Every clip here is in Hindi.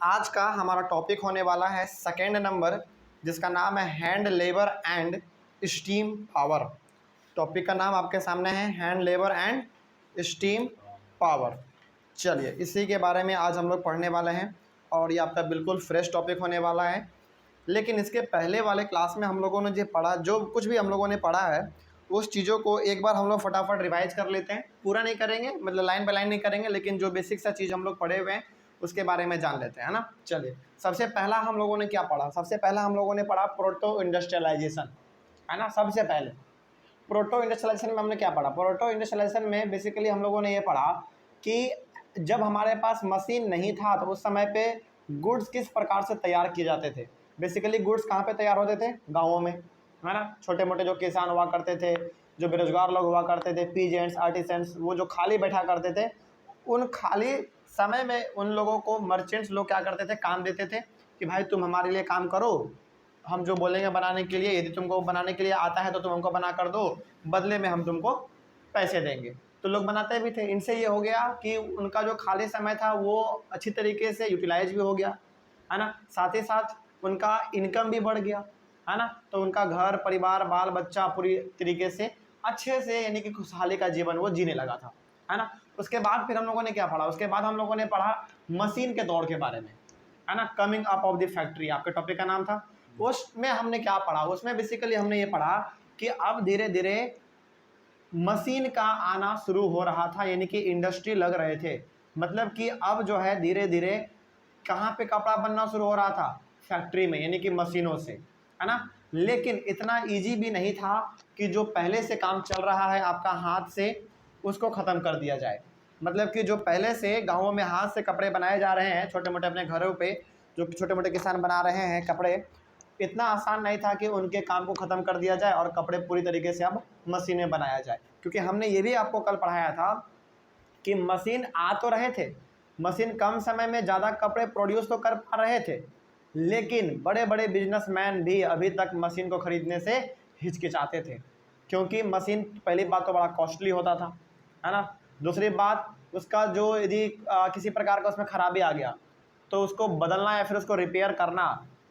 आज का हमारा टॉपिक होने वाला है सेकेंड नंबर, जिसका नाम है hand labour and steam power. Topic का नाम आपके सामने है hand labour and steam power. चलिए इसी के बारे में आज हम लोग पढ़ने वाले हैं और ये आपका बिल्कुल फ्रेश टॉपिक होने वाला है। लेकिन इसके पहले वाले क्लास में हम लोगों ने जो पढ़ा, जो कुछ भी हम लोगों ने पढ़ा है उस चीज़ों को एक बार हम लोग फटाफट रिवाइज कर लेते हैं। पूरा नहीं करेंगे, मतलब लाइन बाय लाइन नहीं करेंगे, लेकिन जो बेसिक सा चीज़ हम लोग पढ़े हुए हैं उसके बारे में जान लेते हैं, है ना। चलिए सबसे पहला हम लोगों ने क्या पढ़ा? सबसे पहला हम लोगों ने पढ़ा प्रोटो इंडस्ट्रियलाइजेशन, है ना। सबसे पहले प्रोटो इंडस्ट्रियलाइजेशन में हमने क्या पढ़ा? प्रोटो इंडस्ट्रियलाइजेशन में बेसिकली हम लोगों ने ये पढ़ा कि जब हमारे पास मशीन नहीं था तो उस समय पे गुड्स किस प्रकार से तैयार किए जाते थे। बेसिकली गुड्स कहाँ पे तैयार होते थे? गाँवों में, है ना। छोटे मोटे जो किसान हुआ करते थे, जो बेरोजगार लोग हुआ करते थे, पीजेंट्स, आर्टिसंस, वो जो खाली बैठा करते थे, उन खाली समय में उन लोगों को मर्चेंट्स लोग क्या करते थे? काम देते थे कि भाई तुम हमारे लिए काम करो, हम जो बोलेंगे बनाने के लिए, यदि तुमको बनाने के लिए आता है तो तुम हमको बना कर दो, बदले में हम तुमको पैसे देंगे। तो लोग बनाते भी थे। इनसे ये हो गया कि उनका जो खाली समय था वो अच्छी तरीके से यूटिलाइज भी हो गया, है ना। साथ ही साथ उनका इनकम भी बढ़ गया, है ना। तो उनका घर परिवार बाल बच्चा पूरी तरीके से अच्छे से, यानी कि खुशहाली का जीवन वो जीने लगा था, है ना। उसके बाद फिर हम लोगों ने क्या पढ़ा? उसके बाद हम लोगों ने पढ़ा मशीन के दौर के बारे में, है ना। Coming up of the factory आपके टॉपिक का नाम था। उसमें हमने क्या पढ़ा? उसमें बेसिकली हमने ये पढ़ा कि अब धीरे धीरे मशीन का आना शुरू हो रहा था, यानी कि इंडस्ट्री लग रहे थे। मतलब कि अब जो है धीरे धीरे कहाँ पे कपड़ा बनना शुरू हो रहा था? फैक्ट्री में, यानी कि मशीनों से, है ना। लेकिन इतना इजी भी नहीं था कि जो पहले से काम चल रहा है आपका हाथ से, उसको ख़त्म कर दिया जाए। मतलब कि जो पहले से गाँवों में हाथ से कपड़े बनाए जा रहे हैं, छोटे मोटे अपने घरों पे जो छोटे मोटे किसान बना रहे हैं कपड़े, इतना आसान नहीं था कि उनके काम को ख़त्म कर दिया जाए और कपड़े पूरी तरीके से अब मशीन में बनाया जाए। क्योंकि हमने ये भी आपको कल पढ़ाया था कि मशीन आ तो रहे थे, मशीन कम समय में ज़्यादा कपड़े प्रोड्यूस तो कर पा रहे थे, लेकिन बड़े बड़े बिजनेसमैन भी अभी तक मशीन को ख़रीदने से हिचकिचाते थे। क्योंकि मशीन पहली बात तो बड़ा कॉस्टली होता था, है ना। दूसरी बात, उसका जो यदि किसी प्रकार का उसमें ख़राबी आ गया तो उसको बदलना या फिर उसको रिपेयर करना,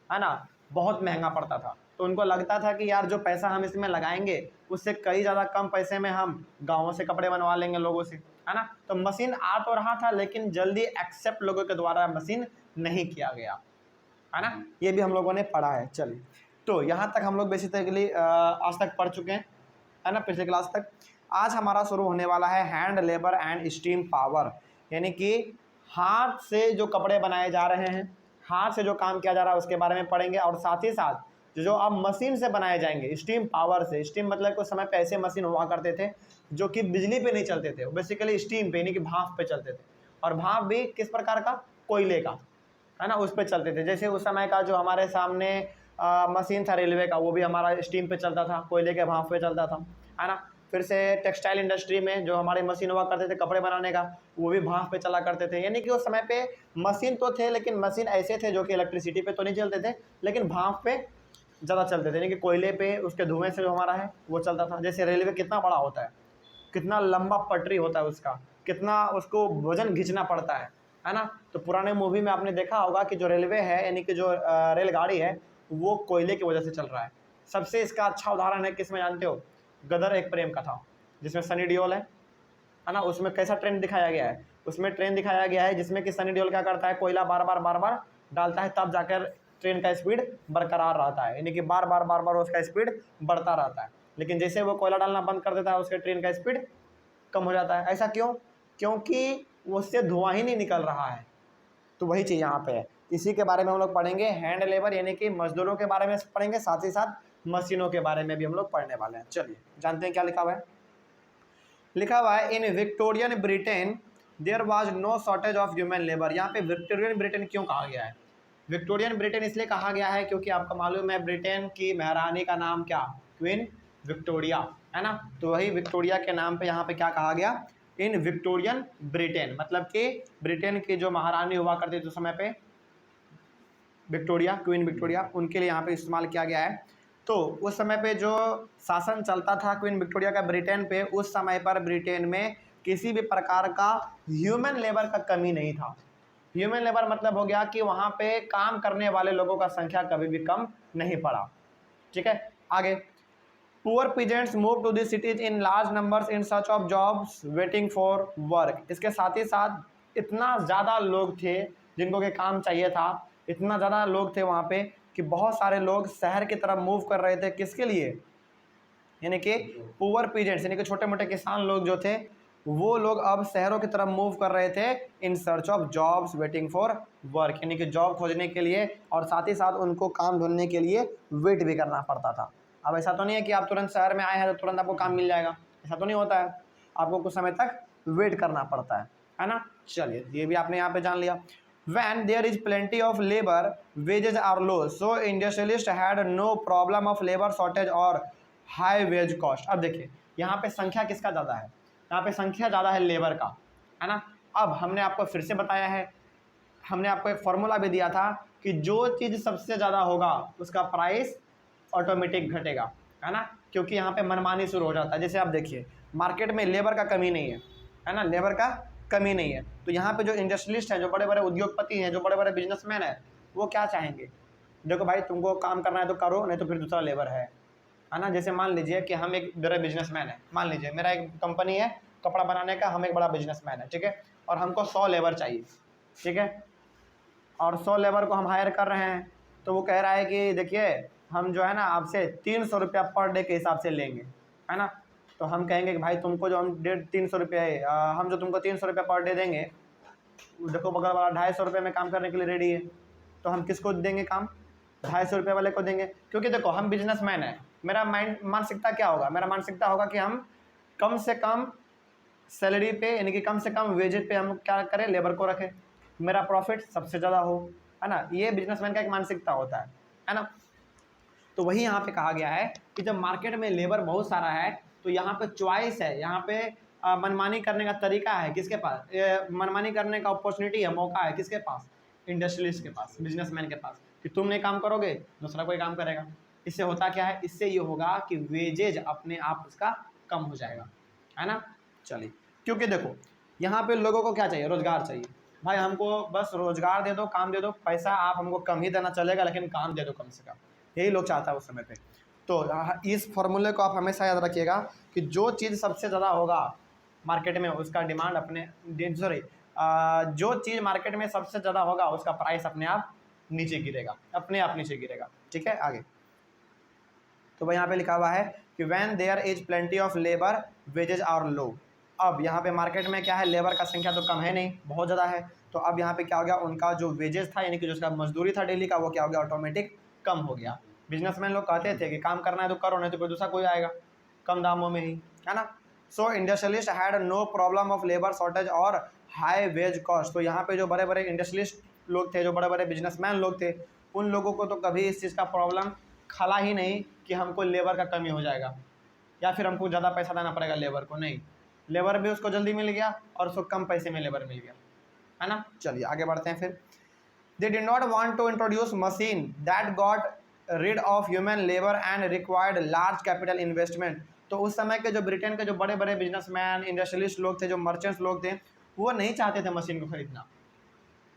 है ना, बहुत महंगा पड़ता था। तो उनको लगता था कि यार जो पैसा हम इसमें लगाएंगे उससे कई ज़्यादा कम पैसे में हम गाँवों से कपड़े बनवा लेंगे लोगों से, है ना। तो मशीन आ तो रहा था, लेकिन जल्दी एक्सेप्ट लोगों के द्वारा मशीन नहीं किया गया, है ना। ये भी हम लोगों ने पढ़ा है। चलिए, तो यहाँ तक हम लोग बेसिकली आज तक पढ़ चुके हैं, है ना, पिछले क्लास तक। आज हमारा शुरू होने वाला है hand labour and steam power, यानी कि हाथ से जो कपड़े बनाए जा रहे हैं, हाथ से जो काम किया जा रहा है उसके बारे में पढ़ेंगे। और साथ ही साथ जो अब मशीन से बनाए जाएंगे स्टीम पावर से। स्टीम मतलब कुछ समय पे ऐसे मशीन हुआ करते थे जो कि बिजली पे नहीं चलते थे, बेसिकली स्टीम पे, यानी कि भाप पे चलते थे। और भाप भी किस प्रकार का? कोयले का, है ना, उस पर चलते थे। जैसे उस समय का जो हमारे सामने मशीन था रेलवे का, वो भी हमारा स्टीम पे चलता था, कोयले के भाप पे चलता था, है ना। फिर से टेक्सटाइल इंडस्ट्री में जो हमारे मशीन हुआ करते थे कपड़े बनाने का, वो भी भाप पे चला करते थे। यानी कि उस समय पे मशीन तो थे, लेकिन मशीन ऐसे थे जो कि इलेक्ट्रिसिटी पे तो नहीं चलते थे, लेकिन भाप पे ज़्यादा चलते थे, यानी कि कोयले पे उसके धुएँ से जो हमारा है वो चलता था। जैसे रेलवे कितना बड़ा होता है, कितना लंबा पटरी होता है उसका, कितना उसको वजन खींचना पड़ता है ना। तो पुराने मूवी में आपने देखा होगा कि जो रेलवे है, यानी कि जो रेलगाड़ी है, वो कोयले की वजह से चल रहा है। सबसे इसका अच्छा उदाहरण है किस में जानते हो? गदर एक प्रेम कथा, जिसमें सनी देओल है ना। उसमें कैसा ट्रेन दिखाया गया है? उसमें ट्रेन दिखाया गया है जिसमें कि सनी देओल क्या करता है? कोयला बार बार डालता है, तब जाकर ट्रेन का स्पीड बरकरार रहता है, यानी कि बार बार उसका स्पीड बढ़ता रहता है। लेकिन जैसे वो कोयला डालना बंद कर देता है, उसके ट्रेन का स्पीड कम हो जाता है। ऐसा क्यों? क्योंकि उससे धुआं ही नहीं निकल रहा है। तो वही चीज़ यहाँ पे है। इसी के बारे में हम लोग पढ़ेंगे, हैंड लेबर यानी कि मजदूरों के बारे में पढ़ेंगे, साथ ही साथ मशीनों के बारे में भी हम लोग पढ़ने वाले हैं। चलिए जानते हैं क्या लिखा हुआ है। लिखा हुआ है in Victorian Britain there was no shortage of human labour. यहाँ पे विक्टोरियन ब्रिटेन क्यों कहा गया है? विक्टोरियन ब्रिटेन इसलिए कहा गया है क्योंकि आपको मालूम है ब्रिटेन की महारानी का नाम क्या? क्वीन विक्टोरिया, है ना। तो वही विक्टोरिया के नाम पे यहाँ पे क्या कहा गया? इन विक्टोरियन ब्रिटेन, मतलब कि ब्रिटेन की जो महारानी हुआ करती थी उस समय पे, विक्टोरिया, क्वीन विक्टोरिया, उनके लिए यहाँ पे इस्तेमाल किया गया है। तो उस समय पे जो शासन चलता था क्वीन विक्टोरिया का ब्रिटेन पे, उस समय पर ब्रिटेन में किसी भी प्रकार का ह्यूमन लेबर का कमी नहीं था। ह्यूमन लेबर मतलब हो गया कि वहाँ पे काम करने वाले लोगों का संख्या कभी भी कम नहीं पड़ा। ठीक है, आगे। Poor peasants move to the cities in large numbers in search of jobs waiting for work. इसके साथ ही साथ इतना ज़्यादा लोग थे जिनको के काम चाहिए था, इतना ज़्यादा लोग थे वहाँ पे कि बहुत सारे लोग शहर की तरफ मूव कर रहे थे। किसके लिए? यानी कि पुअर पीजेंट्स यानी कि छोटे मोटे किसान लोग जो थे वो लोग अब शहरों की तरफ मूव कर रहे थे इन search of jobs waiting for work, यानी कि जॉब खोजने के लिए और साथ ही साथ उनको काम ढूंढने के लिए वेट भी करना पड़ता था। अब ऐसा तो नहीं है कि आप तुरंत शहर में आए हैं तो तुरंत आपको काम मिल जाएगा, ऐसा तो नहीं होता है, आपको कुछ समय तक वेट करना पड़ता है ना। चलिए ये भी आपने यहाँ पे जान लिया। When there is plenty of labor, wages are low, so industrialists had no problem of labor shortage और हाई वेज कॉस्ट। अब देखिए यहाँ पे संख्या किसका ज़्यादा है? यहाँ पे संख्या ज़्यादा है लेबर का, है ना। अब हमने आपको फिर से बताया है, हमने आपको एक फॉर्मूला भी दिया था कि जो चीज़ सबसे ज़्यादा होगा उसका प्राइस ऑटोमेटिक घटेगा, है ना, क्योंकि यहाँ पे मनमानी शुरू हो जाता है। जैसे आप देखिए मार्केट में लेबर का कमी नहीं है ना, लेबर का कमी नहीं है, तो यहाँ पे जो इंडस्ट्रियलिस्ट हैं, जो बड़े बड़े उद्योगपति हैं, जो बड़े बड़े बिजनेसमैन हैं, वो क्या चाहेंगे? देखो भाई तुमको काम करना है तो करो, नहीं तो फिर दूसरा लेबर है ना। जैसे मान लीजिए कि हम एक बड़े बिजनेसमैन है, मान लीजिए मेरा एक कंपनी है कपड़ा बनाने का, हम एक बड़ा बिजनेसमैन है, ठीक है, और हमको 100 लेबर चाहिए, ठीक है, और 100 लेबर को हम हायर कर रहे हैं, तो वो कह रहा है कि देखिए हम जो है ना आपसे 300 रुपया पर डे के हिसाब से लेंगे, है ना। तो हम कहेंगे कि भाई तुमको जो हम 350 रुपये हम जो तुमको 300 रुपया पर डे देंगे, देखो बगल वाला 250 रुपये में काम करने के लिए रेडी है, तो हम किसको देंगे काम? 250 रुपये वाले को देंगे, क्योंकि देखो हम बिजनेसमैन हैं। मेरा मानसिकता क्या होगा? मेरा मानसिकता होगा कि हम कम से कम सैलरी पे यानी कि कम से कम वेजेज पे हम क्या करें, लेबर को रखें, मेरा प्रॉफिट सबसे ज़्यादा हो, है ना। ये बिजनेसमैन का एक मानसिकता होता है ना। तो वही यहाँ पे कहा गया है कि जब मार्केट में लेबर बहुत सारा है तो यहाँ पे चॉइस है, यहाँ पे मनमानी करने का तरीका है किसके पास? मनमानी करने का अपॉर्चुनिटी है, मौका है किसके पास? इंडस्ट्रियलिस्ट के पास, बिजनेसमैन के पास, कि तुम नहीं काम करोगे दूसरा कोई काम करेगा। इससे होता क्या है? इससे ये होगा कि वेजेज अपने आप उसका कम हो जाएगा, है ना। चलिए, क्योंकि देखो यहाँ पे लोगों को क्या चाहिए? रोजगार चाहिए। भाई हमको बस रोजगार दे दो, काम दे दो, पैसा आप हमको कम ही देना चलेगा लेकिन काम दे दो कम से कम, यही लोग चाहता है उस समय पे। तो इस फॉर्मूले को आप हमेशा याद रखिएगा कि जो चीज़ सबसे ज़्यादा होगा मार्केट में उसका डिमांड अपने जो चीज़ मार्केट में सबसे ज़्यादा होगा उसका प्राइस अपने आप नीचे गिरेगा, अपने आप नीचे गिरेगा। ठीक है, आगे। तो भाई यहाँ पे लिखा हुआ है कि when there is plenty of labour wages are low. अब यहाँ पे मार्केट में क्या है? लेबर का संख्या तो कम है नहीं, बहुत ज़्यादा है, तो अब यहाँ पे क्या हो गया? उनका जो वेजेज था यानी कि जो उसका मजदूरी था डेली का, वो क्या हो गया? ऑटोमेटिक कम हो गया। बिजनेसमैन लोग कहते थे कि काम करना है तो करो, नहीं तो कोई दूसरा कोई आएगा कम दामों में ही, है ना। So industrialist had no problem of labour shortage और हाई वेज कॉस्ट। तो यहाँ पे जो बड़े बड़े इंडस्ट्रियलिस्ट लोग थे, जो बड़े बड़े बिजनेसमैन लोग थे, उन लोगों को तो कभी इस चीज़ का प्रॉब्लम खला ही नहीं कि हमको लेबर का कमी हो जाएगा या फिर हमको ज़्यादा पैसा देना पड़ेगा लेबर को। नहीं, लेबर भी उसको जल्दी मिल गया और उसको कम पैसे में लेबर मिल गया, है ना। चलिए आगे बढ़ते हैं फिर। They did not want to introduce machine that got rid of human labor and required large capital investment। तो उस समय के जो ब्रिटेन के जो बड़े बड़े बिजनेसमैन, इंडस्ट्रियलिस्ट लोग थे, जो मर्चेंट्स लोग थे, वो नहीं चाहते थे मशीन को खरीदना,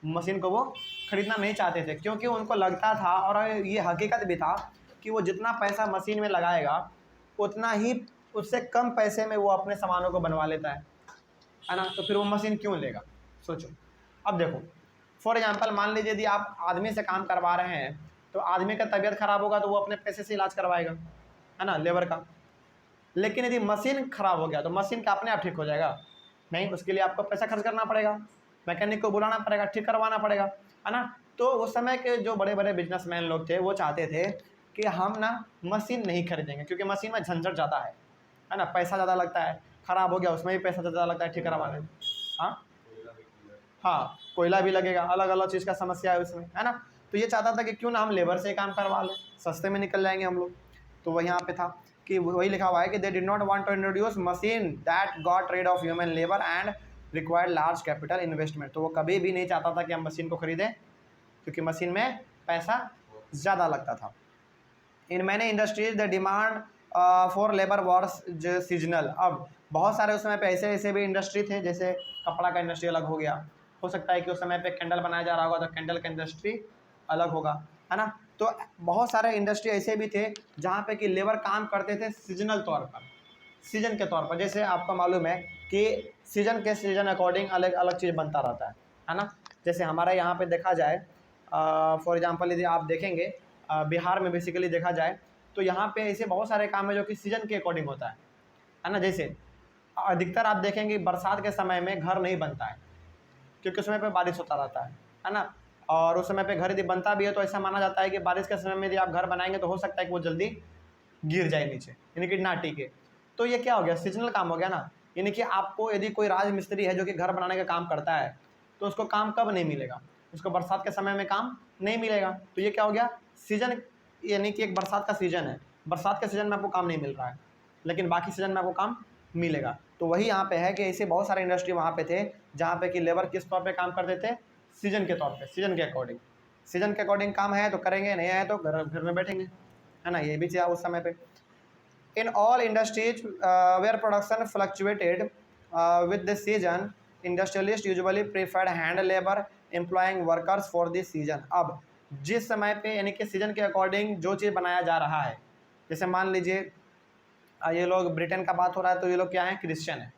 मशीन को वो खरीदना नहीं चाहते थे, क्योंकि उनको लगता था, और ये हकीकत भी था, कि वो जितना पैसा मशीन में लगाएगा उतना ही उससे कम पैसे में वो अपने सामानों को बनवा लेता है ना। तो फिर वो मशीन क्यों लेगा? सोचो। अब देखो फॉर एग्जांपल मान लीजिए यदि आप आदमी से काम करवा रहे हैं तो आदमी का तबीयत खराब होगा तो वो अपने पैसे से इलाज करवाएगा, है ना, लेबर का। लेकिन यदि मशीन खराब हो गया तो मशीन का अपने आप ठीक हो जाएगा? नहीं, उसके लिए आपको पैसा खर्च करना पड़ेगा, मैकेनिक को बुलाना पड़ेगा, ठीक करवाना पड़ेगा, है ना। तो उस समय के जो बड़े बड़े बिजनेसमैन लोग थे वो चाहते थे कि हम ना मशीन नहीं खरीदेंगे, क्योंकि मशीन में झंझट ज़्यादा है ना, पैसा ज़्यादा लगता है, ख़राब हो गया उसमें भी पैसा ज़्यादा लगता है ठीक करवाने में। हाँ, कोयला भी लगेगा, अलग अलग चीज़ का समस्या है उसमें, है ना। तो ये चाहता था कि क्यों ना हम लेबर से काम करवा लें, सस्ते में निकल जाएंगे हम लोग। तो वही यहाँ पे था कि वही लिखा हुआ है कि they did not want to introduce machine that got rid of human labour and required large capital investment. तो वो कभी भी नहीं चाहता था कि हम मशीन को खरीदें, क्योंकि मशीन में पैसा ज़्यादा लगता था। In many industries the demand for labour Wars seasonal. अब बहुत सारे उस समय पे ऐसे ऐसे भी इंडस्ट्री थे, जैसे कपड़ा का इंडस्ट्री अलग हो गया, हो सकता है कि उस समय पे कैंडल बनाया जा रहा होगा तो कैंडल का इंडस्ट्री अलग होगा, है ना। तो बहुत सारे इंडस्ट्री ऐसे भी थे जहाँ पे कि लेबर काम करते थे सीजनल तौर पर, सीजन के तौर पर। जैसे आपको मालूम है कि सीजन के सीजन अकॉर्डिंग अलग अलग चीज़ बनता रहता है ना। जैसे हमारे यहाँ पे देखा जाए, फॉर एग्जांपल यदि आप देखेंगे बिहार में बेसिकली देखा जाए तो यहाँ पे ऐसे बहुत सारे काम है जो कि सीजन के अकॉर्डिंग होता है ना। जैसे अधिकतर आप देखेंगे बरसात के समय में घर नहीं बनता है क्योंकि उस समय पे बारिश होता रहता है ना। और उस समय पे घर यदि बनता भी है तो ऐसा माना जाता है कि बारिश के समय में यदि आप घर बनाएंगे तो हो सकता है कि वो जल्दी गिर जाए नीचे, यानी कि ना टिके। तो ये क्या हो गया, सीजनल काम हो गया ना। यानी कि आपको यदि कोई राजमिस्त्री है जो कि घर बनाने का काम करता है तो उसको काम कब नहीं मिलेगा, उसको बरसात के समय में काम नहीं मिलेगा। तो ये क्या हो गया, सीजन, यानी कि एक बरसात का सीजन है, बरसात के सीजन में आपको काम नहीं मिल रहा है लेकिन बाकी सीजन में आपको काम मिलेगा। तो वही यहाँ पे है कि ऐसे बहुत सारे इंडस्ट्री वहाँ पे थे जहाँ पे कि लेबर किस तौर पे काम करते थे, सीजन के तौर पे, सीजन के अकॉर्डिंग। सीजन के अकॉर्डिंग काम है तो करेंगे, नहीं है तो घर में बैठेंगे, है ना। ये भी चाहिए उस समय पे। In all industries where production fluctuated with the season, industrialists usually preferred hand labour employing workers for this season. अब जिस समय पे यानी कि सीजन के अकॉर्डिंग जो चीज़ बनाया जा रहा है, जैसे मान लीजिए ये लोग ब्रिटेन का बात हो रहा है तो ये लोग क्या है, क्रिश्चियन है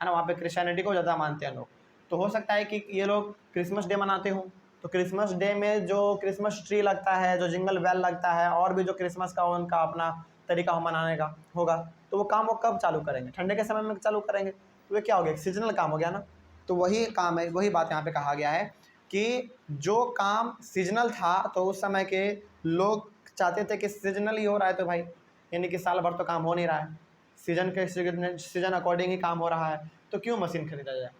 ना। वहाँ पे क्रिश्चियनिटी को ज़्यादा मानते हैं लोग। तो हो सकता है कि ये लोग क्रिसमस डे मनाते हों, तो क्रिसमस डे में जो क्रिसमस ट्री लगता है, जो जिंगल बेल लगता है, और भी जो क्रिसमस का उनका अपना तरीका मनाने का होगा, तो वो काम वो कब चालू करेंगे, ठंडे के समय में चालू करेंगे। तो ये क्या हो गया, सीजनल काम हो गया ना। तो वही काम है, वही बात यहाँ पे कहा गया है कि जो काम सीजनल था तो उस समय के लोग चाहते थे कि सीजनल ही हो रहा है तो भाई, यानी कि साल भर तो काम हो नहीं रहा है, सीजन के सीजन अकॉर्डिंग ही काम हो रहा है, तो क्यों मशीन खरीदा जाए।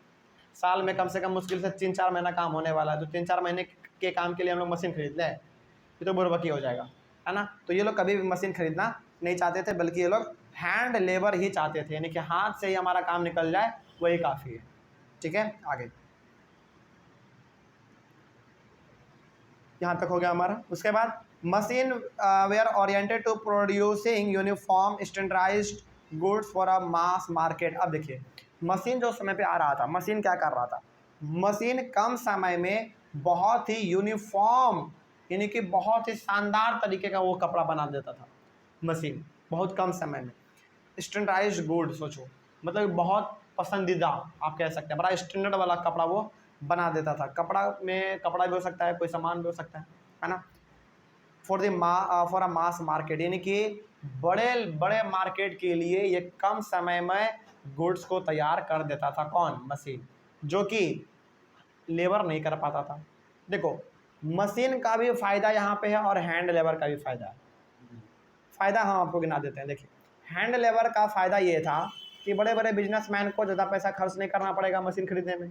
साल में कम से कम मुश्किल से 3-4 महीना काम होने वाला है, तो 3-4 महीने के काम के लिए हम लोग मशीन खरीद लें, ये तो बुर्बकी हो जाएगा, है ना। तो ये लोग कभी भी मशीन खरीदना नहीं चाहते थे, बल्कि ये लोग हैंड लेबर ही चाहते थे, यानी कि हाथ से ही हमारा काम निकल जाए वही काफ़ी है। ठीक है, आगे यहाँ तक हो गया हमारा। उसके बाद machine were oriented to producing uniform standardised goods for a mass market. अब देखिए मशीन जो समय पे आ रहा था, मशीन क्या कर रहा था, मशीन कम समय में बहुत ही यूनिफॉर्म, यानी कि बहुत ही शानदार तरीके का वो कपड़ा बना देता था मशीन, बहुत कम समय में। स्टैंडर्डाइज्ड गुड सोचो, मतलब बहुत पसंदीदा आप कह सकते हैं, बड़ा स्टैंडर्ड वाला कपड़ा वो बना देता था। कपड़ा में कपड़ा भी हो सकता है, कोई सामान भी हो सकता है ना। फॉर अ मास मार्केट, यानी कि बड़े बड़े मार्केट के लिए ये कम समय में गुड्स को तैयार कर देता था। कौन, मशीन, जो कि लेबर नहीं कर पाता था। देखो मशीन का भी फायदा यहाँ पे है और हैंड लेबर का भी फायदा है। फायदा हम आपको गिना देते हैं। देखिए हैंड लेबर का फ़ायदा ये था कि बड़े बड़े बिजनेसमैन को ज़्यादा पैसा खर्च नहीं करना पड़ेगा मशीन खरीदने में,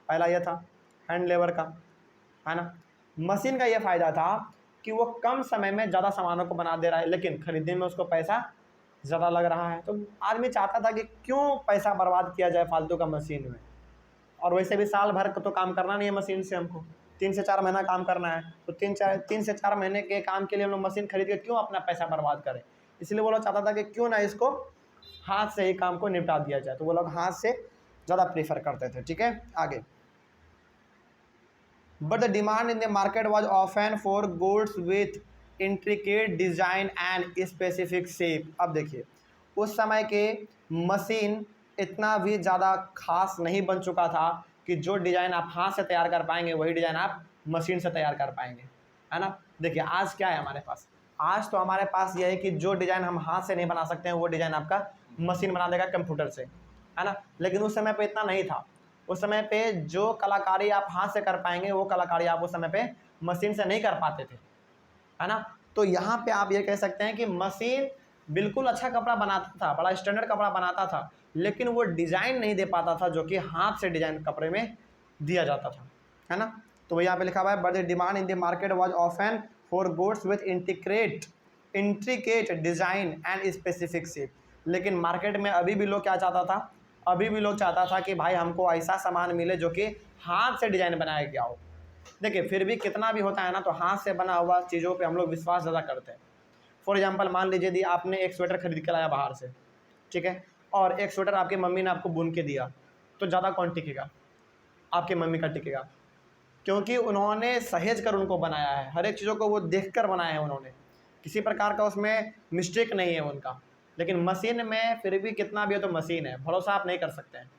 पहला ये था हैंड लेबर का, है ना। मशीन का ये फ़ायदा था कि वो कम समय में ज़्यादा सामानों को बना दे रहा है, लेकिन खरीदने में उसको पैसा ज़्यादा लग रहा है। तो आदमी चाहता था कि क्यों पैसा बर्बाद किया जाए फालतू का मशीन में, और वैसे भी साल भर तो काम करना नहीं है मशीन से, हमको 3 से 4 महीना काम करना है, तो 3 से 4 महीने के काम के लिए हम लोग मशीन खरीद के क्यों अपना पैसा बर्बाद करें। इसलिए वो लोग चाहता था कि क्यों ना इसको हाथ से ही काम को निपटा दिया जाए, तो वो लोग हाथ से ज़्यादा प्रीफर करते थे। ठीक है, आगे। But the demand in the market was often for goods with intricate design and specific shape. अब देखिए उस समय के मशीन इतना भी ज़्यादा खास नहीं बन चुका था कि जो डिज़ाइन आप हाथ से तैयार कर पाएंगे वही डिज़ाइन आप मशीन से तैयार कर पाएंगे, है ना। देखिए आज क्या है हमारे पास, आज तो हमारे पास यह है कि जो डिज़ाइन हम हाथ से नहीं बना सकते हैं वो डिज़ाइन आपका मशीन बना देगा कंप्यूटर से, है ना। लेकिन उस समय पे इतना नहीं था। उस समय पे जो कलाकारी आप हाथ से कर पाएंगे वो कलाकारी आप उस समय पे मशीन से नहीं कर पाते थे, है ना। तो यहाँ पे आप ये कह सकते हैं कि मशीन बिल्कुल अच्छा कपड़ा बनाता था, बड़ा स्टैंडर्ड कपड़ा बनाता था, लेकिन वो डिज़ाइन नहीं दे पाता था जो कि हाथ से डिज़ाइन कपड़े में दिया जाता था, है ना। तो वो यहाँ पे लिखा हुआ है, but the demand in the market was often for goods with intricate design and specific shape. लेकिन मार्केट में अभी भी लोग क्या चाहता था, अभी भी लोग चाहता था कि भाई हमको ऐसा सामान मिले जो कि हाथ से डिज़ाइन बनाया गया हो। देखिए फिर भी कितना भी होता है ना, तो हाथ से बना हुआ चीज़ों पे हम लोग विश्वास ज़्यादा करते हैं। फॉर एग्जांपल मान लीजिए यदि आपने एक स्वेटर खरीद के लाया बाहर से, ठीक है, और एक स्वेटर आपकी मम्मी ने आपको बुन के दिया, तो ज़्यादा कौन टिकेगा, आपकी मम्मी का टिकेगा, क्योंकि उन्होंने सहेज कर उनको बनाया है, हर एक चीज़ों को वो देख कर बनाया है उन्होंने, किसी प्रकार का उसमें मिस्टेक नहीं है उनका। लेकिन मशीन में फिर भी कितना भी है तो मशीन है, भरोसा आप नहीं कर सकते हैं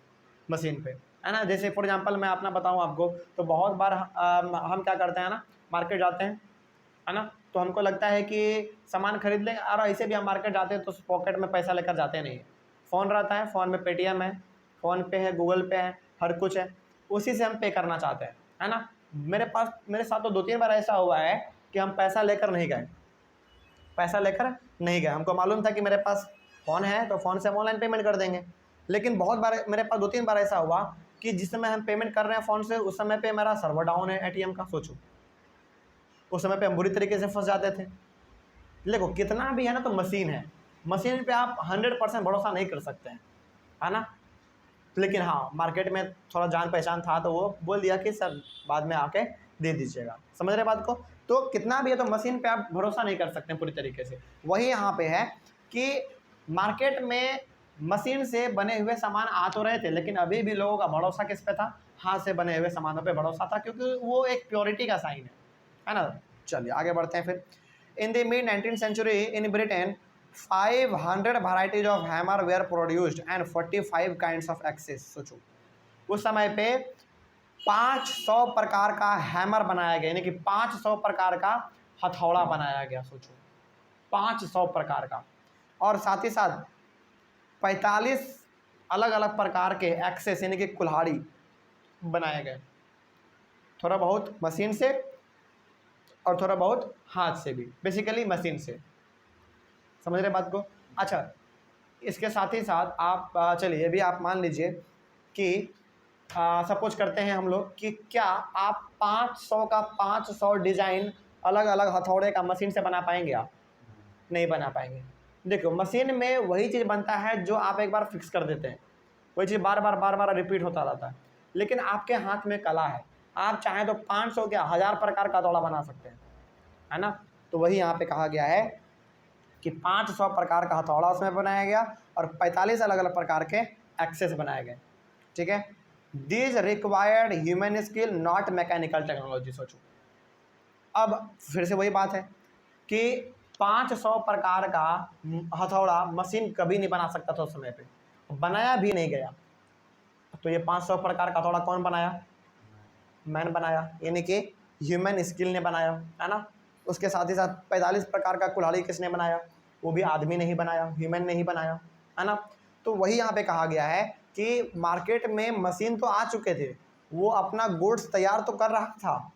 मशीन पे, है ना। जैसे फॉर एग्जांपल मैं अपना बताऊं आपको, तो बहुत बार हम क्या करते हैं ना, मार्केट जाते हैं, है ना, तो हमको लगता है कि सामान खरीद लें, और ऐसे भी हम मार्केट जाते हैं तो पॉकेट में पैसा लेकर जाते नहीं, फ़ोन रहता है, फ़ोन में पेटीएम है, फ़ोन पे है, गूगल पे है, हर कुछ है, उसी से हम पे करना चाहते हैं, है ना। मेरे साथ तो 2-3 बार ऐसा हुआ है कि हम पैसा लेकर नहीं गए, हमको मालूम था कि मेरे पास फ़ोन है तो फ़ोन से हम ऑनलाइन पेमेंट कर देंगे। लेकिन बहुत बार मेरे पास 2-3 बार ऐसा हुआ कि जिस समय हम पेमेंट कर रहे हैं फ़ोन से, उस समय पे मेरा सर्वर डाउन है एटीएम का, सोचो। उस समय पे हम बुरी तरीके से फंस जाते थे। देखो कितना भी है ना तो मशीन है, मशीन पे आप 100% भरोसा नहीं कर सकते हैं, है ना। लेकिन हाँ, मार्केट में थोड़ा जान पहचान था तो वो बोल दिया कि सर बाद में आके दे दीजिएगा, समझ रहे बात को। तो कितना भी है तो मशीन पे आप भरोसा नहीं कर सकते पूरी तरीके से। वही यहाँ पे है कि मार्केट में मशीन से बने हुए सामान आ तो रहे थे, लेकिन अभी भी लोगों का भरोसा किस पे था, हाथ से बने हुए सामानों पे भरोसा था, क्योंकि वो एक प्योरिटी का साइन है ना। चलिए आगे बढ़ते हैं फिर। In the mid 19th century in Britain 500 varieties of hammer were produced and 45 kinds of axes। सोचो उस समय पे 500 प्रकार का हैमर बनाया गया, यानी कि 500 प्रकार का हथौड़ा बनाया गया, सोचो 500 प्रकार का। और साथ ही साथ 45 अलग अलग प्रकार के एक्सेस यानी कि कुल्हाड़ी बनाए गए, थोड़ा बहुत मशीन से और थोड़ा बहुत हाथ से भी, बेसिकली मशीन से, समझ रहे बात को। अच्छा, इसके साथ ही साथ आप चलिए अभी आप मान लीजिए कि सपोज करते हैं हम लोग कि क्या आप 500 का 500 डिज़ाइन अलग अलग हथौड़े का मशीन से बना पाएंगे? आप नहीं बना पाएंगे। देखो मशीन में वही चीज़ बनता है जो आप एक बार फिक्स कर देते हैं, वही चीज़ बार बार रिपीट होता रहता है। लेकिन आपके हाथ में कला है, आप चाहें तो 500 क्या 1000 प्रकार का हथौड़ा बना सकते हैं, है ना। तो वही यहाँ पे कहा गया है कि 500 प्रकार का हथौड़ा उसमें बनाया गया और 45 अलग अलग प्रकार के एक्सेस बनाए गए, ठीक है। This required human skill not mechanical technology. सोचो अब फिर से वही बात है कि 500 प्रकार का हथौड़ा मशीन कभी नहीं बना सकता था उस समय पे, बनाया भी नहीं गया। तो ये 500 प्रकार का हथौड़ा कौन बनाया? मैन बनाया, यानी कि ह्यूमन स्किल ने बनाया, है ना। उसके साथ ही साथ 45 प्रकार का कुल्हाड़ी किसने बनाया? वो भी आदमी नहीं बनाया, ह्यूमन ने ही बनाया, है ना। तो वही यहाँ पे कहा गया है कि मार्केट में मशीन तो आ चुके थे, वो अपना गुड्स तैयार तो कर रहा था,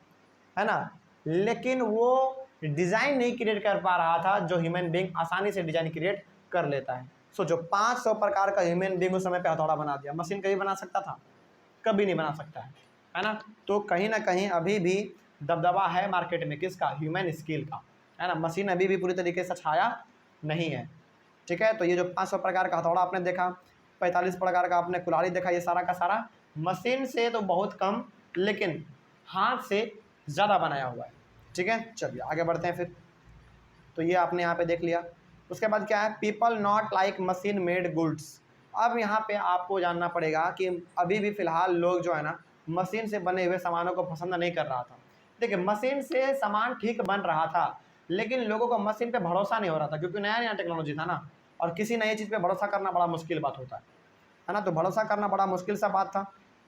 है ना, लेकिन वो डिज़ाइन नहीं क्रिएट कर पा रहा था जो ह्यूमन बीइंग आसानी से डिज़ाइन क्रिएट कर लेता है। सोचो 500 प्रकार का ह्यूमन बीइंग उस समय पे हथौड़ा बना दिया, मशीन कभी बना सकता था? कभी नहीं बना सकता है ना। तो कहीं ना कहीं अभी भी दबदबा है मार्केट में किसका? ह्यूमन स्किल का, है ना। मशीन अभी भी पूरी तरीके से छाया नहीं है, ठीक है। तो ये जो 500 प्रकार का हथौड़ा आपने देखा, 45 प्रकार का आपने कुल्हाड़ी देखा, ये सारा का सारा मशीन से तो बहुत कम लेकिन हाथ से ज़्यादा बनाया हुआ है, ठीक है। चलिए आगे बढ़ते हैं फिर। तो ये आपने यहाँ पे देख लिया। उसके बाद क्या है? People not like machine made goods. अब यहाँ पे आपको जानना पड़ेगा कि अभी भी फ़िलहाल लोग जो है ना मशीन से बने हुए सामानों को पसंद नहीं कर रहा था। देखिए मशीन से सामान ठीक बन रहा था, लेकिन लोगों को मशीन पे भरोसा नहीं हो रहा था, क्योंकि नया नया टेक्नोलॉजी था ना, और किसी नई चीज़ पे भरोसा करना बड़ा मुश्किल बात होता है ना। तो भरोसा करना बड़ा मुश्किल सा बात था।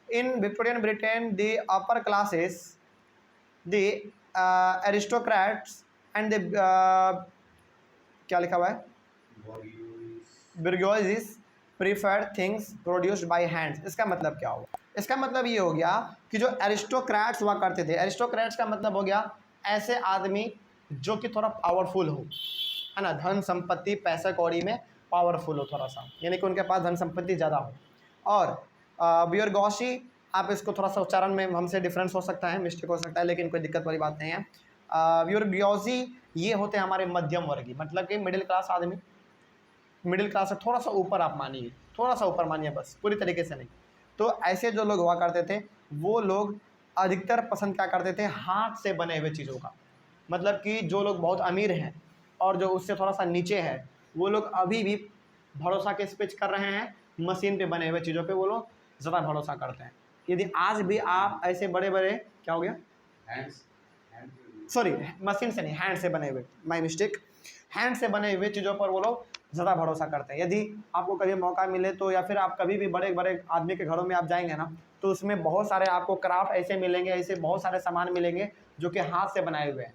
In Victorian Britain the upper classes, the aristocrats and the क्या लिखा हुआ है? Bourgeois preferred things produced by hands. इसका मतलब क्या हुआ? इसका मतलब ये हो गया कि जो एरिस्टोक्रेट्स हुआ करते थे, एरिस्टोक्रेट्स का मतलब हो गया ऐसे आदमी जो कि थोड़ा पावरफुल हो, है ना, धन संपत्ति पैसा कौड़ी में पावरफुल हो थोड़ा सा, यानी कि उनके पास धन संपत्ति ज़्यादा हो। और बुर्गेओसी, आप इसको थोड़ा सा उच्चारण में हमसे डिफरेंस हो सकता है, मिस्टेक हो सकता है, लेकिन कोई दिक्कत वाली बात नहीं है। बुर्गेओसी ये होते हैं हमारे मध्यम वर्गीय, मतलब कि मिडिल क्लास आदमी, मिडिल क्लास से थोड़ा सा ऊपर आप मानिए, थोड़ा सा ऊपर मानिए, बस पूरी तरीके से नहीं। तो ऐसे जो लोग हुआ करते थे वो लोग अधिकतर पसंद क्या करते थे? हाथ से बने हुए चीज़ों का। मतलब कि जो लोग बहुत अमीर हैं और जो उससे थोड़ा सा नीचे है, वो लोग अभी भी भरोसा किस पे कर रहे हैं? मशीन पे बने हुए चीज़ों पे वो लोग ज़्यादा भरोसा करते हैं। यदि आज भी आप ऐसे बड़े बड़े, क्या हो गया, सॉरी मशीन से नहीं, हैंड से बने हुए, माय मिस्टेक, हैंड से बने हुए चीज़ों पर वो लोग ज़्यादा भरोसा करते हैं। यदि आपको कभी मौका मिले तो, या फिर आप कभी भी बड़े बड़े आदमी के घरों में आप जाएंगे ना, तो उसमें बहुत सारे आपको क्राफ्ट ऐसे मिलेंगे, ऐसे बहुत सारे सामान मिलेंगे जो कि हाथ से बनाए हुए हैं,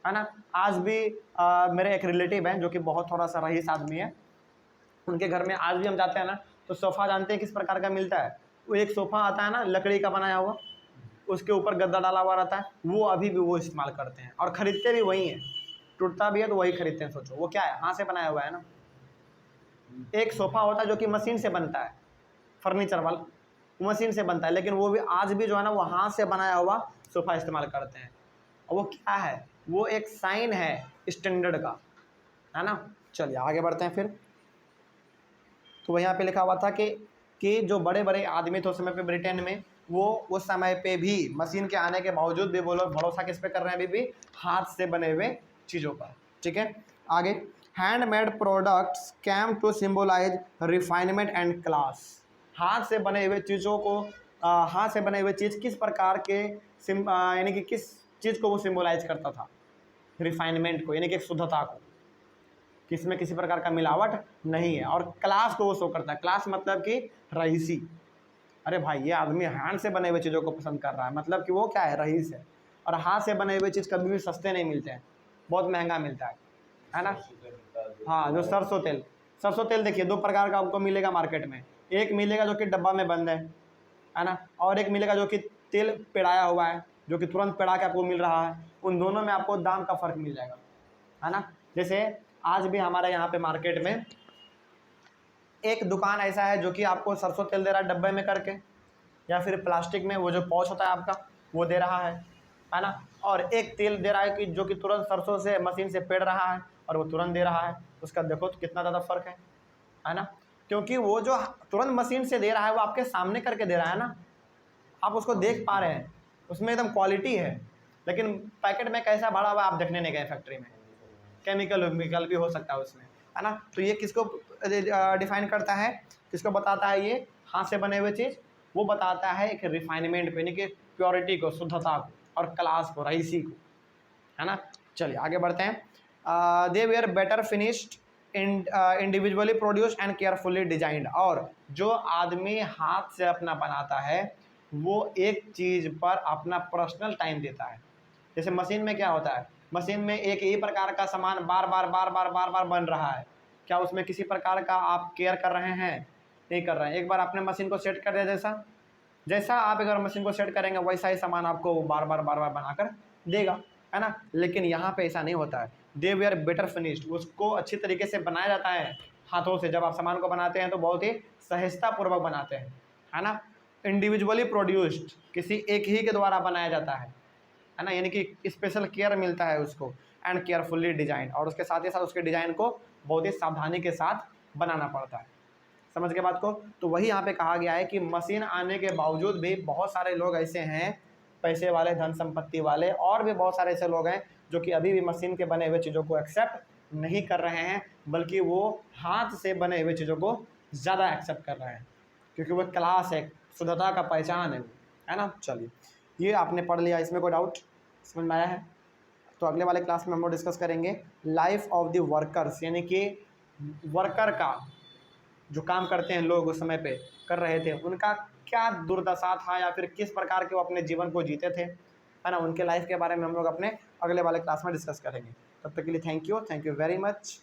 है ना। आज भी मेरे एक रिलेटिव हैं जो कि बहुत थोड़ा सा रईस आदमी है, उनके घर में आज भी हम जाते हैं ना, तो सोफ़ा जानते हैं किस प्रकार का मिलता है, वो एक सोफ़ा आता है ना लकड़ी का बनाया हुआ, उसके ऊपर गद्दा डाला हुआ रहता है, वो अभी भी वो इस्तेमाल करते हैं और ख़रीदते भी वही हैं, टूटता भी है तो वही खरीदते हैं। सोचो वो क्या है, हाथ से बनाया हुआ है ना। एक सोफ़ा होता है जो कि मशीन से बनता है, फर्नीचर वाला मशीन से बनता है, लेकिन वो भी आज भी जो है ना वो हाथ से बनाया हुआ सोफ़ा इस्तेमाल करते हैं। और वो क्या है, वो एक साइन है स्टैंडर्ड का, है ना। चलिए आगे बढ़ते हैं फिर। तो यहाँ पे लिखा हुआ था कि जो बड़े बड़े आदमी थे उस समय पे ब्रिटेन में, वो उस समय पे भी मशीन के आने के बावजूद भी वो लोग भरोसा किस पे कर रहे हैं, अभी भी हाथ से बने हुए चीज़ों पर। ठीक है, आगे, handmade products came to symbolise refinement and class. हाथ से बने हुए चीज़ों को, हाथ से बने हुए चीज़ किस प्रकार के यानी कि किस चीज़ को वो सिम्बोलाइज करता था, रिफाइनमेंट को, यानी कि शुद्धता को, किसमें किसी प्रकार का मिलावट नहीं है, और क्लास को वो शो करता है। क्लास मतलब कि रईसी। अरे भाई ये आदमी हैंड से बने हुए चीज़ों को पसंद कर रहा है, मतलब कि वो क्या है, रईस है। और हाथ से बने हुए चीज़ कभी भी सस्ते नहीं मिलते हैं, बहुत महंगा मिलता है ना। हाँ, जो सरसों तेल देखिए दो प्रकार का आपको मिलेगा मार्केट में, एक मिलेगा जो कि डब्बा में बंद है ना, और एक मिलेगा जो कि तेल पेड़ाया हुआ है, जो कि तुरंत पेड़ा के आपको मिल रहा है। उन दोनों में आपको दाम का फ़र्क मिल जाएगा, है ना। जैसे आज भी हमारे यहाँ पे मार्केट में एक दुकान ऐसा है जो कि आपको सरसों तेल दे रहा है डब्बे में करके, या फिर प्लास्टिक में वो जो पाउच होता है आपका वो दे रहा है ना। और एक तेल दे रहा है कि जो कि तुरंत सरसों से मशीन से पेड़ रहा है और वो तुरंत दे रहा है। उसका देखो तो कितना ज़्यादा फ़र्क है ना। क्योंकि वो जो तुरंत मशीन से दे रहा है वो आपके सामने करके दे रहा है ना, आप उसको देख पा रहे हैं, उसमें एकदम क्वालिटी है। लेकिन पैकेट में कैसा भरा हुआ आप देखने नहीं गए फैक्ट्री में, केमिकल वेमिकल भी हो सकता है उसमें, है ना। तो ये किसको डिफाइन करता है, किसको बताता है, ये हाथ से बने हुए चीज़ वो बताता है एक रिफाइनमेंट को, यानी कि प्योरिटी को, शुद्धता को, और क्लास को, रईसी को, है ना। चलिए आगे बढ़ते हैं। They were better finished individually produce and carefully designed. और जो आदमी हाथ से अपना बनाता है वो एक चीज़ पर अपना पर्सनल टाइम देता है। जैसे मशीन में क्या होता है, मशीन में एक ही प्रकार का सामान बार बार बन रहा है, क्या उसमें किसी प्रकार का आप केयर कर रहे हैं, नहीं कर रहे हैं। एक बार आपने मशीन को सेट कर दिया, जैसा जैसा आप अगर मशीन को सेट करेंगे वैसा ही सामान आपको बार बार बनाकर देगा, है ना। लेकिन यहाँ पे ऐसा नहीं होता है, दे वी आर बेटर फिनिश्ड, उसको अच्छी तरीके से बनाया जाता है हाथों से। जब आप सामान को बनाते हैं तो बहुत ही सहजतापूर्वक बनाते हैं, है ना। इंडिविजुअली प्रोड्यूस्ड, किसी एक ही के द्वारा बनाया जाता है ना, यानी कि स्पेशल केयर मिलता है उसको। एंड केयरफुली डिजाइन, और उसके साथ ही साथ उसके डिज़ाइन को बहुत ही सावधानी के साथ बनाना पड़ता है। समझ के बात को। तो वही यहाँ पे कहा गया है कि मशीन आने के बावजूद भी बहुत सारे लोग ऐसे हैं, पैसे वाले, धन संपत्ति वाले, और भी बहुत सारे ऐसे लोग हैं जो कि अभी भी मशीन के बने हुए चीज़ों को एक्सेप्ट नहीं कर रहे हैं, बल्कि वो हाथ से बने हुए चीज़ों को ज़्यादा एक्सेप्ट कर रहे हैं, क्योंकि वो क्लास है, शुद्धता का पहचान है ना। चलिए ये आपने पढ़ लिया, इसमें कोई डाउट समझ में आया है? तो अगले वाले क्लास में हम लोग डिस्कस करेंगे लाइफ ऑफ द वर्कर्स, यानी कि वर्कर का, जो काम करते हैं लोग उस समय पे कर रहे थे, उनका क्या दुर्दशा था, या फिर किस प्रकार के वो अपने जीवन को जीते थे, है ना। उनके लाइफ के बारे में हम लोग अपने अगले वाले क्लास में डिस्कस करेंगे। तब तक के लिए थैंक यू वेरी मच।